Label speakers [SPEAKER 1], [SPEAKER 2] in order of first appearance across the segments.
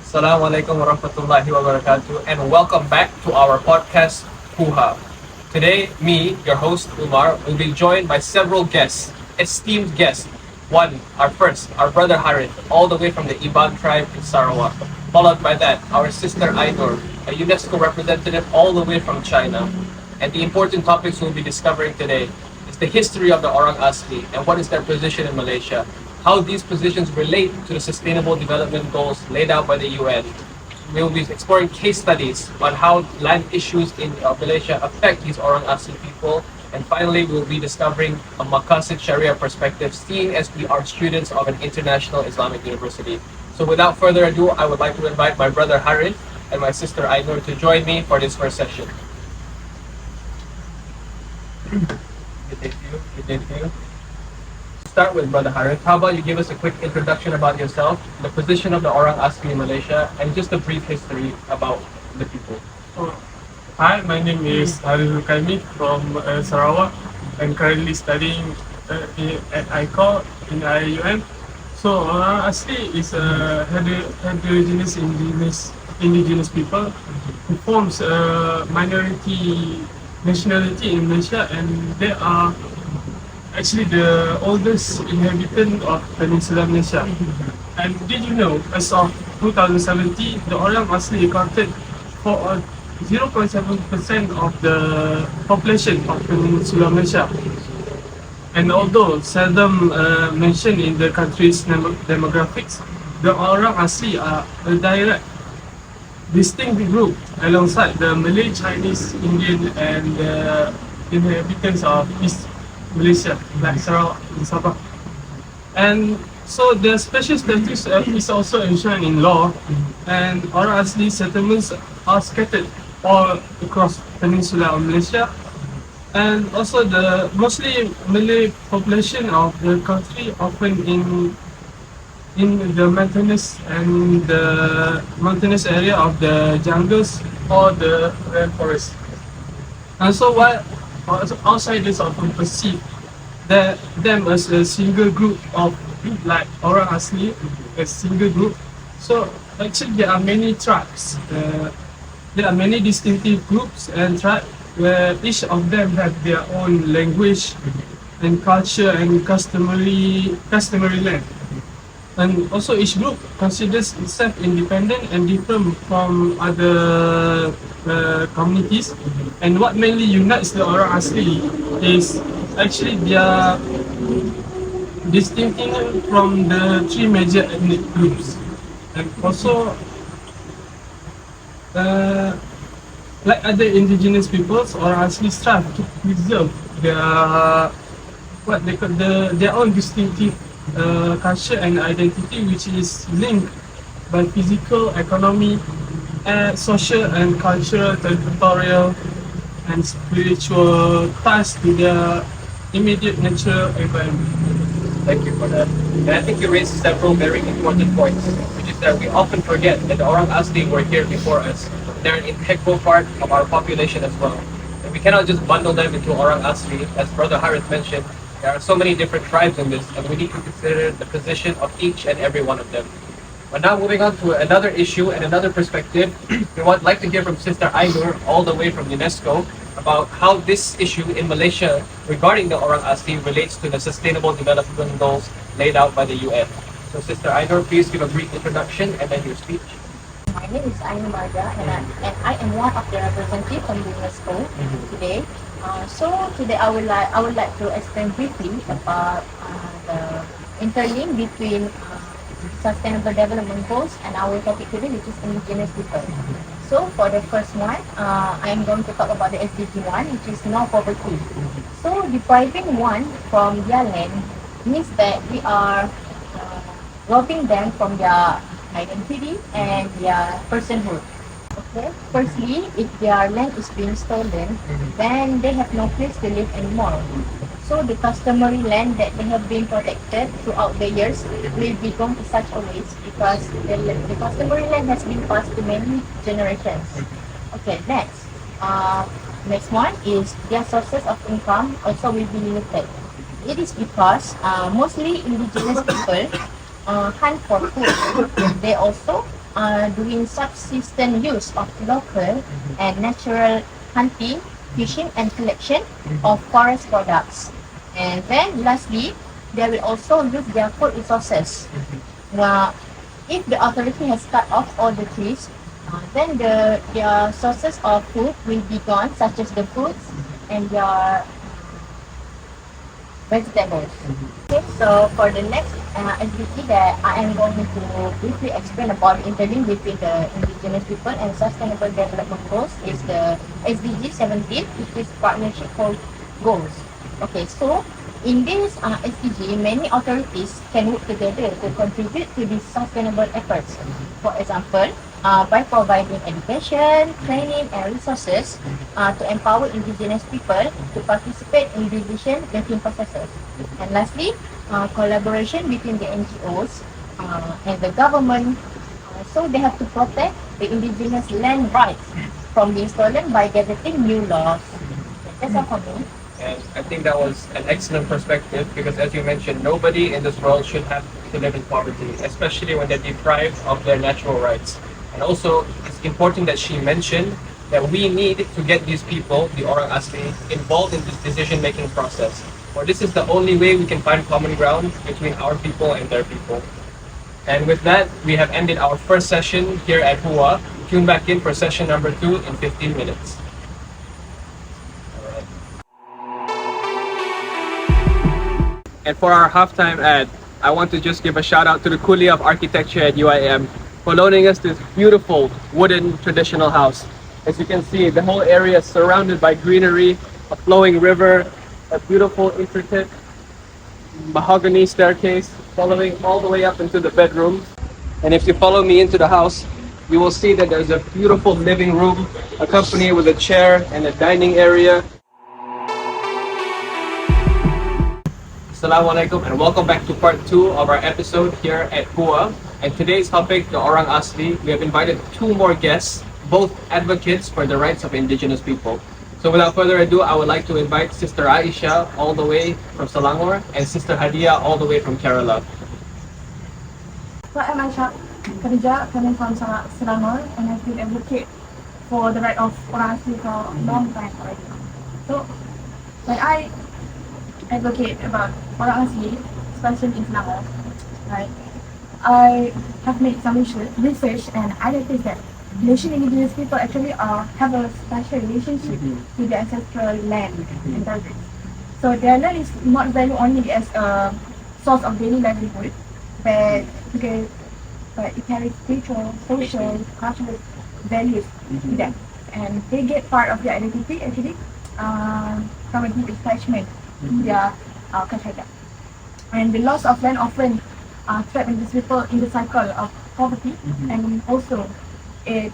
[SPEAKER 1] Assalamualaikum warahmatullahi wabarakatuh, and welcome back to our podcast, Puha. Today, me, your host Umar, will be joined by several guests, esteemed guests. One, our brother Harith, all the way from the Iban tribe in Sarawak. Followed by that, our sister Ainur, a UNESCO representative all the way from China. And the important topics we'll be discovering today is the history of the Orang Asli and what is their position in Malaysia, how these positions relate to the Sustainable Development Goals laid out by the UN. We will be exploring case studies on how land issues in Malaysia affect these Orang Asli people. And finally, we will be discovering a Maqasid Sharia perspective, seeing as we are students of an international Islamic university. So without further ado, I would like to invite my brother Harith and my sister Ainur to join me for this first session. Thank you. Thank you. Start with Brother Harith. How about you give us a quick introduction about yourself, the position of the Orang Asli in Malaysia, and just a brief history about the people.
[SPEAKER 2] Oh, Hi, my name is Harith Kaimi from Sarawak. I'm currently studying at ICO in IUM. So, Orang Asli is a heterogeneous indigenous people who forms a minority nationality in Malaysia, and they are actually the oldest inhabitant of Peninsula Malaysia. And did you know, as of 2017, the Orang Asli accounted for 0.7% of the population of Peninsula Malaysia. And although seldom mentioned in the country's demographics, the Orang Asli are a direct, distinct group alongside the Malay, Chinese, Indian, and inhabitants of East Malaysia, like Sarawak and Sabah. And so the special status is also enshrined in law, and Orang Asli settlements are scattered all across Peninsula of Malaysia. And also the mostly Malay population of the country often in the mountainous area of the jungles or the rainforest. And so while outsiders often perceive them as a single group of, like Orang Asli, a single group. So actually there are many tribes. There are many distinctive groups and tribes where each of them have their own language and culture and customary land. And also each group considers itself independent and different from other communities. And what mainly unites the Orang Asli is actually their distinction from the three major ethnic groups. And also, like other indigenous peoples, Orang Asli strive to preserve their own distinctive culture and identity, which is linked by physical, economic, social and cultural, territorial, and spiritual ties to their immediate natural environment.
[SPEAKER 1] Thank you for that. And I think you raised several very important points, which is that we often forget that the Orang Asli were here before us. They're an integral part of our population as well. And we cannot just bundle them into Orang Asli. As Brother Harith mentioned, there are so many different tribes in this, and we need to consider the position of each and every one of them. But now moving on to another issue and another perspective, we would like to hear from Sister Ainur, all the way from UNESCO, about how this issue in Malaysia regarding the Orang Asli relates to the Sustainable Development Goals laid out by the UN. So Sister Ainur, please give a brief introduction and then your speech.
[SPEAKER 3] My name is Ainu Marga, and I am one of the representatives from UNESCO today. So today I would like to explain briefly about the interlink between Sustainable Development Goals and our topic today, which is Indigenous people. So for the first one, I am going to talk about the SDG 1, which is no poverty. So depriving one from their land means that we are robbing them from their identity and their personhood. Okay. Firstly, if their land is being stolen, then they have no place to live anymore. So the customary land that they have been protected throughout the years will be gone to such a waste because the customary land has been passed to many generations. Okay, next one is their sources of income also will be limited. It is because mostly indigenous people hunt for food. They also doing subsistence use of local and natural hunting, fishing, and collection of forest products. And then lastly, they will also use their food resources. If the authority has cut off all the trees, then their sources of food will be gone, such as the fruits and their vegetables. Okay, so for the next activity that I am going to briefly explain about interlink between the indigenous people and sustainable development goals is the SDG 17, which is partnership for goals. Okay, so in this SDG, many authorities can work together to contribute to these sustainable efforts. For example, by providing education, training, and resources to empower indigenous people to participate in decision-making processes. And lastly, collaboration between the NGOs and the government. So they have to protect the indigenous land rights from being stolen by gazetting new laws. That's all for me.
[SPEAKER 1] And I think that was an excellent perspective because, as you mentioned, nobody in this world should have to live in poverty, especially when they're deprived of their natural rights. And also, it's important that she mentioned that we need to get these people, the Orang Asli, involved in this decision-making process. For this is the only way we can find common ground between our people and their people. And with that, we have ended our first session here at Hua. Tune back in for session number 2 in 15 minutes. And for our halftime ad, I want to just give a shout out to the Kulia of Architecture at UIM for loaning us this beautiful wooden traditional house. As you can see, the whole area is surrounded by greenery, a flowing river, a beautiful intricate mahogany staircase following all the way up into the bedrooms. And if you follow me into the house, you will see that there's a beautiful living room accompanied with a chair and a dining area. Assalamualaikum and welcome back to part 2 of our episode here at Hua. And today's topic, the Orang Asli, we have invited 2 more guests, both advocates for the rights of indigenous people. So without further ado, I would like to invite Sister Aisha all the way from Selangor and Sister Hadia all the way from Kerala.
[SPEAKER 4] So I'm Aisha Khadija coming from Selangor and I've been advocate for the right of Orang Asli for a long time already. So when I advocate about Orang Asli, especially in Selangor, right, I have made some research and I noticed that Malaysian indigenous people actually have a special relationship with the ancestral land and territories. So their land is not valued only as a source of daily livelihood, but it carries spiritual, social, cultural values to them. And they get part of their identity actually from a deep attachment to their culture. And the loss of land often threatens these people in the cycle of poverty, and also it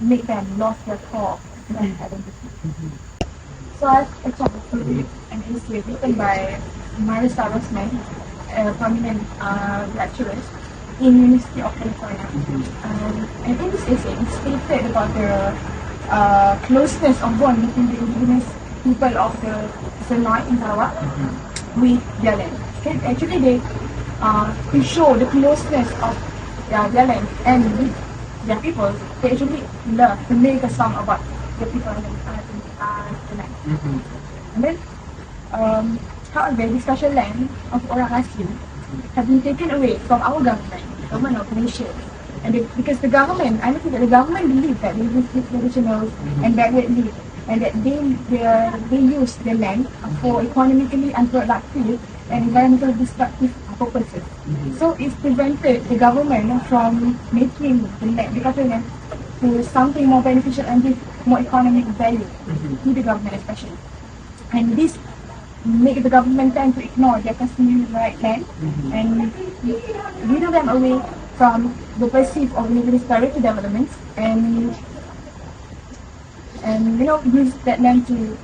[SPEAKER 4] make them lose their core land identity. So I've actually an essay written by Marissa Rosman, a prominent lecturer in University of California. And in this essay, it stated about the closeness of bond between the indigenous people of the Senoi in Sarawak with their land. Okay? Actually, they to show the closeness of their land and with their people, they actually love to make a song about the people and the land. And then, however, the special land of Orang Asli have been taken away from our government of Malaysia. And because the government, I think that the government believes that they use these traditional and backward live, and that they use the land for economically unproductive and environmental destructive purposes. So it's prevented the government from making the land, because of land, to something more beneficial and give more economic value to the government especially. And this make the government tend to ignore their customary right land and withdraw them away from the pursuit of indigenous priority developments and use that land to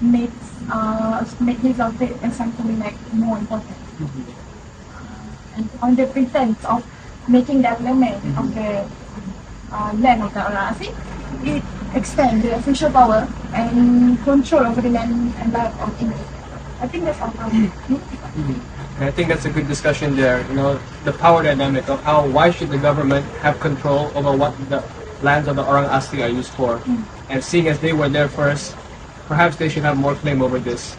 [SPEAKER 4] make use of it as something like more important. And on the pretense of making development of the land of the Orang Asli, it extends the official power and control over the land and life of Indians. I think that's all from me.
[SPEAKER 1] And I think that's a good discussion there. The power dynamic of why should the government have control over what the lands of the Orang Asli are used for, and seeing as they were there first, perhaps they should have more claim over this.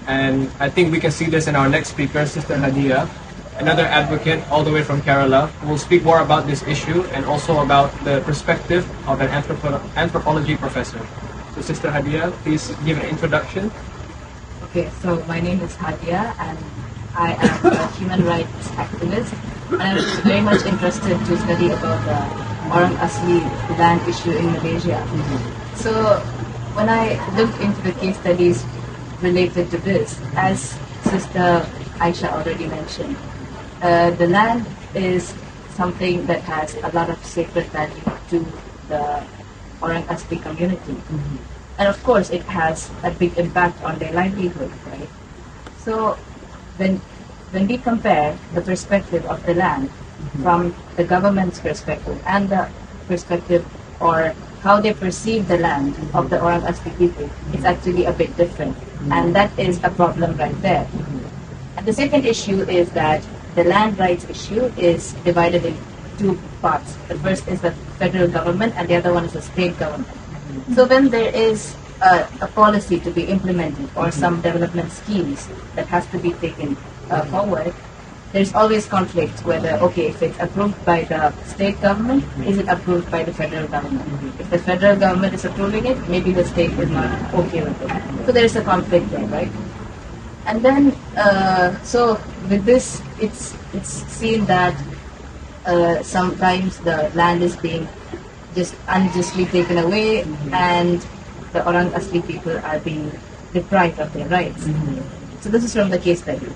[SPEAKER 1] And I think we can see this in our next speaker, Sister Hadia, another advocate all the way from Kerala, who will speak more about this issue and also about the perspective of an anthropology professor. So Sister Hadia, please give an introduction.
[SPEAKER 5] Okay, so my name is Hadia and I am a human rights activist, and I'm very much interested to study about the Orang Asli land issue in Malaysia. So when I looked into the case studies related to this, as Sister Aisha already mentioned, the land is something that has a lot of sacred value to the Orang Asli community. And of course, it has a big impact on their livelihood, right? So when we compare the perspective of the land from the government's perspective and the perspective or how they perceive the land of the Orang Asli people, it's actually a bit different. And that is a problem right there. And the second issue is that the land rights issue is divided in two parts. The first is the federal government and the other one is the state government. So when there is a policy to be implemented or some development schemes that has to be taken forward, there's always conflict whether, okay, if it's approved by the state government, is it approved by the federal government? If the federal government is approving it, maybe the state is not okay with it. So there is a conflict there, right? And then, so with this, it's seen that sometimes the land is being just unjustly taken away and the Orang Asli people are being deprived of their rights. So this is from the case study.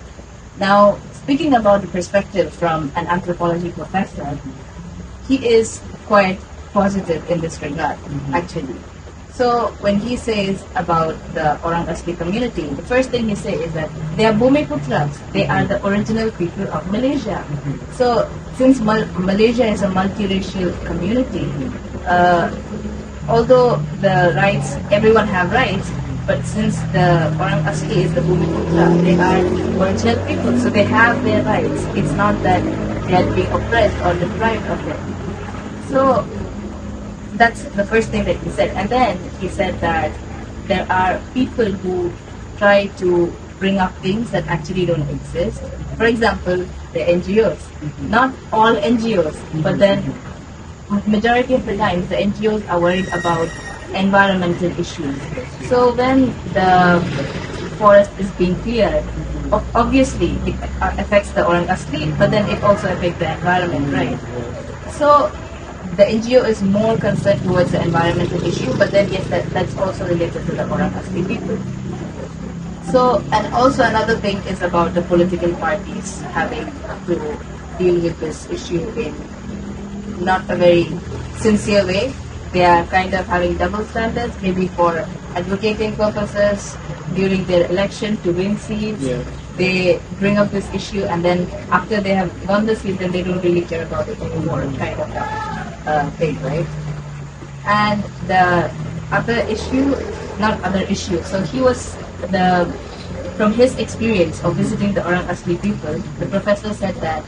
[SPEAKER 5] Now, speaking about the perspective from an anthropology professor, he is quite positive in this regard, actually. So when he says about the Orang Asli community, the first thing he says is that they are Bumiputras. They are the original people of Malaysia. So since Malaysia is a multiracial community, although the rights, everyone have rights, but since the Orang Asli is the Bumiputra, they are original people, so they have their rights. It's not that they are being oppressed or deprived of them. So that's the first thing that he said. And then he said that there are people who try to bring up things that actually don't exist. For example, the NGOs. Not all NGOs, but then majority of the times the NGOs are worried about environmental issues. So when the forest is being cleared, obviously it affects the Orang Asli, but then it also affects the environment, right? So the NGO is more concerned towards the environmental issue, but then yes, that's also related to the Orang Asli people. So, and also another thing is about the political parties having to deal with this issue in not a very sincere way. They are kind of having double standards, maybe for advocating purposes during their election to win seats. Yeah. They bring up this issue and then after they have won the seat, then they don't really care about it anymore, kind of thing, right? And the other issue, not other issue, so he was from his experience of visiting the Orang Asli people, the professor said that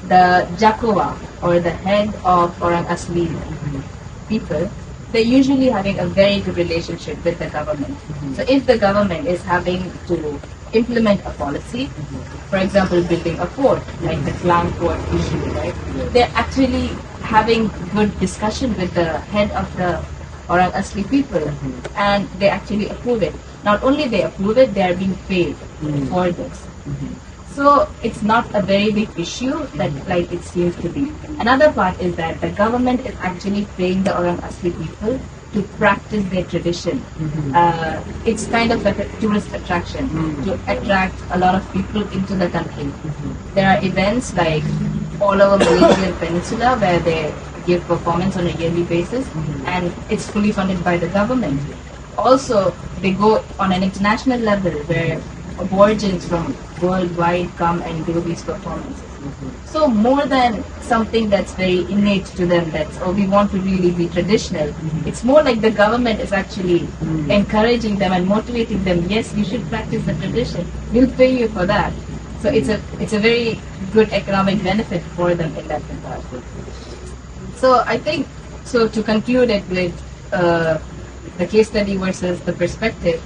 [SPEAKER 5] the Jakowa, or the head of Orang Asli people, they're usually having a very good relationship with the government. So if the government is having to implement a policy, for example, building a fort, like the Klang Fort issue, right? They're actually having good discussion with the head of the Orang Asli people, and they actually approve it. Not only they approve it, they are being paid for this. So it's not a very big issue that like it seems to be. Another part is that the government is actually paying the Orang Asli people to practice their tradition. It's kind of like a tourist attraction to attract a lot of people into the country. There are events like all over Malaysian Peninsula where they give performance on a yearly basis, and it's fully funded by the government. Also, they go on an international level where aborigines from worldwide come and do these performances. So more than something that's very innate to them, that's, oh, we want to really be traditional, it's more like the government is actually encouraging them and motivating them, yes, you should practice the tradition, we'll pay you for that. So it's a very good economic benefit for them in that regard. So I think, so to conclude it with the case study versus the perspective,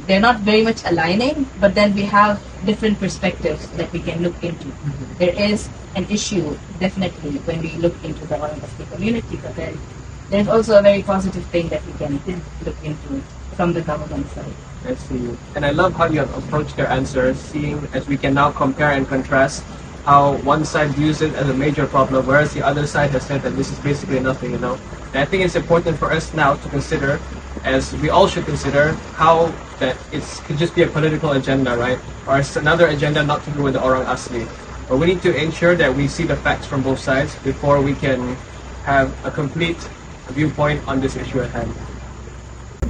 [SPEAKER 5] they're not very much aligning, but then we have different perspectives that we can look into. There is an issue definitely when we look into the oil and gas community, but then there's also a very positive thing that we can look into from the government side.
[SPEAKER 1] I see. And I love how you have approached your answer, seeing as we can now compare and contrast how one side views it as a major problem, whereas the other side has said that this is basically nothing, And I think it's important for us now to consider, as we all should consider, how that it could just be a political agenda, right? Or it's another agenda not to do with the Orang Asli. But we need to ensure that we see the facts from both sides before we can have a complete viewpoint on this issue at hand.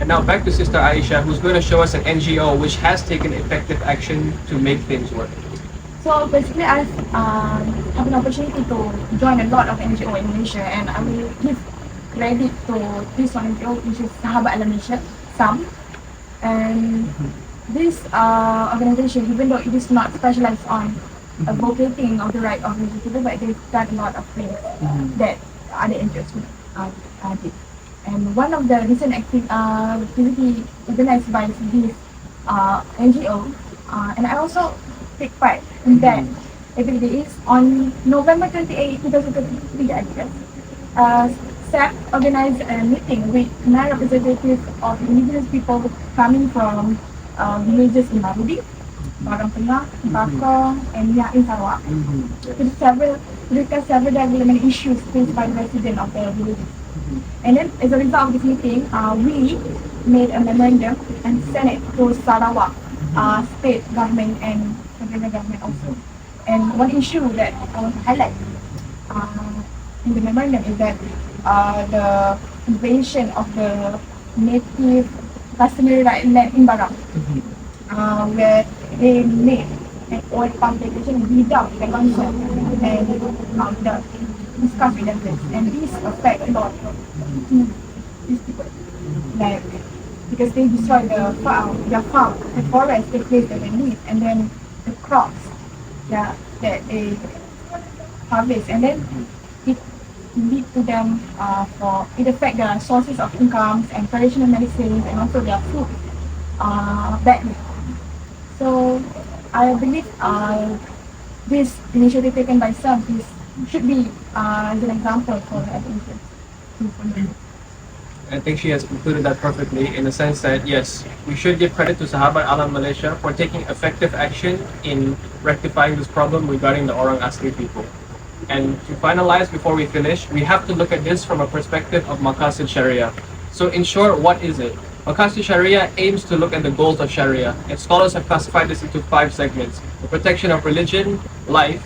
[SPEAKER 1] And now back to Sister Aisha, who's going to show us an NGO which has taken effective action to make things work.
[SPEAKER 4] So basically, I have an opportunity to join a lot of NGO in Malaysia, and I will give credit to this one NGO, which is Sahabat Alam Malaysia, SAM. And this organization, even though it is not specialized on advocating of the right of Malaysian people, but they've done a lot of things that other NGOs did. And one of the recent activity organized by this NGO, and I also take part in that activity, is on November 28, 2023, I guess. SAP organized a meeting with 9 representatives of indigenous people coming from villages in Marudi, Barang Tengah, Bakong, and in Sarawak, to discuss several development issues faced by the residents of the villages. And then, as a result of this meeting, we made a memorandum and sent it to Sarawak state government and federal government also. And one issue that I want to highlight in the memorandum is that the invasion of the native customary right land in Barang, where they made an oil palm plantation without the consent and without discuss with them this. And this affect a lot to these people, like because they destroy their farm, the forest, the place that they live, and then the crops that they harvest, and then it lead to them it affect their sources of incomes and traditional medicines and also their food badly. So I believe this initiative taken by some should be as an example for the other institutions.
[SPEAKER 1] I think she has concluded that perfectly, in the sense that yes, we should give credit to Sahabat Alam Malaysia for taking effective action in rectifying this problem regarding the Orang Asli people. And to finalize, before we finish, we have to look at this from a perspective of Maqasid Sharia. So in short, what is it? Maqasid Sharia aims to look at the goals of Sharia, and scholars have classified this into 5 segments: the protection of religion, life,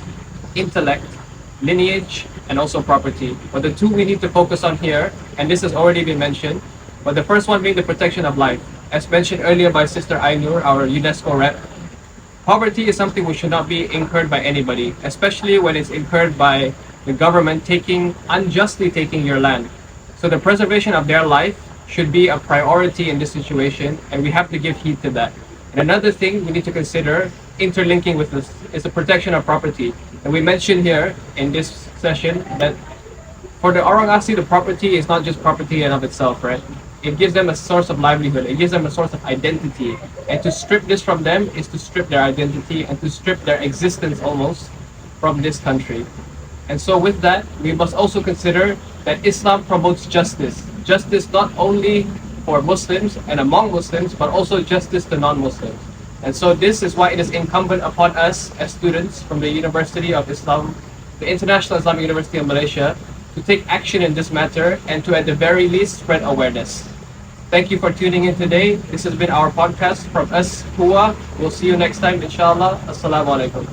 [SPEAKER 1] intellect, lineage, and also property. But the 2 we need to focus on here, and this has already been mentioned, but the first one being the protection of life. As mentioned earlier by Sister Ainur, our UNESCO rep, poverty is something which should not be incurred by anybody, especially when it's incurred by the government unjustly taking your land. So the preservation of their life should be a priority in this situation, and we have to give heed to that. And another thing we need to consider, interlinking with this, is the protection of property. And we mentioned here in this session that for the Orang Asli, the property is not just property in of itself, right? It gives them a source of livelihood. It gives them a source of identity. And to strip this from them is to strip their identity and to strip their existence almost from this country. And so with that, we must also consider that Islam promotes justice. Justice not only for Muslims and among Muslims, but also justice to non-Muslims. And so this is why it is incumbent upon us as students from the University of Islam, the International Islamic University of Malaysia, to take action in this matter and to at the very least spread awareness. Thank you for tuning in today. This has been our podcast from us, Hua. We'll see you next time, inshallah. Assalamu alaikum.